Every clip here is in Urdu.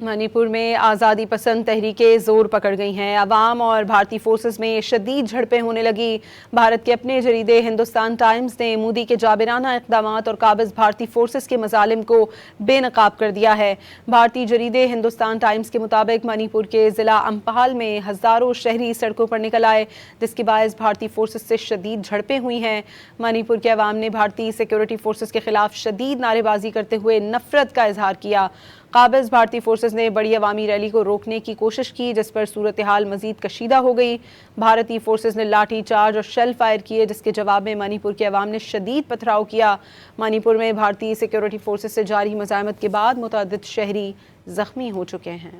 منی پور میں آزادی پسند تحریکیں زور پکڑ گئی ہیں۔ عوام اور بھارتی فورسز میں شدید جھڑپیں ہونے لگی۔ بھارت کے اپنے جریدے ہندوستان ٹائمز نے مودی کے جابرانہ اقدامات اور قابض بھارتی فورسز کے مظالم کو بے نقاب کر دیا ہے۔ بھارتی جریدے ہندوستان ٹائمز کے مطابق منی پور کے ضلع امپہال میں ہزاروں شہری سڑکوں پر نکل آئے، جس کے باعث بھارتی فورسز سے شدید جھڑپیں ہوئی ہیں۔ منی پور کے عوام نے بھارتی سیکورٹی فورسز کے خلاف شدید نعرے بازی کرتے ہوئے نفرت کا اظہار کیا۔ قابض بھارتی فورسز نے بڑی عوامی ریلی کو روکنے کی کوشش کی، جس پر صورتحال مزید کشیدہ ہو گئی۔ بھارتی فورسز نے لاٹھی چارج اور شیل فائر کیے، جس کے جواب میں منی پور کے عوام نے شدید پتھراؤ کیا۔ منی پور میں بھارتی سیکورٹی فورسز سے جاری مزاحمت کے بعد متعدد شہری زخمی ہو چکے ہیں۔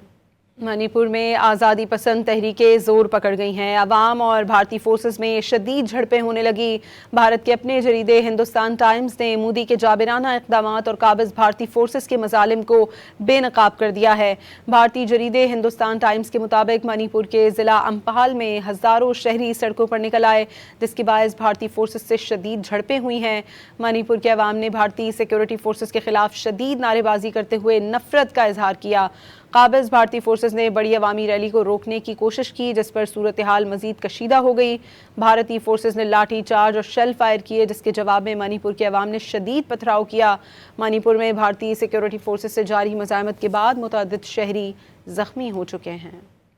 منی پور میں آزادی پسند تحریکیں زور پکڑ گئی ہیں۔ عوام اور بھارتی فورسز میں شدید جھڑپیں ہونے لگی۔ بھارت کے اپنے جریدے ہندوستان ٹائمز نے مودی کے جابرانہ اقدامات اور قابض بھارتی فورسز کے مظالم کو بے نقاب کر دیا ہے۔ بھارتی جریدے ہندوستان ٹائمز کے مطابق منی پور کے ضلع امپہال میں ہزاروں شہری سڑکوں پر نکل آئے، جس کے باعث بھارتی فورسز سے شدید جھڑپیں ہوئی ہیں۔ منی پور کے عوام نے بھارتی سیکورٹی فورسز کے خلاف شدید نعرے بازی کرتے ہوئے نفرت کا اظہار کیا۔ قابض بھارتی فورسز نے بڑی عوامی ریلی کو روکنے کی کوشش کی، جس پر صورتحال مزید کشیدہ ہو گئی۔ بھارتی فورسز نے لاٹھی چارج اور شیل فائر کیے، جس کے جواب میں منی پور کے عوام نے شدید پتھراؤ کیا۔ منی پور میں بھارتی سیکورٹی فورسز سے جاری مزاحمت کے بعد متعدد شہری زخمی ہو چکے ہیں۔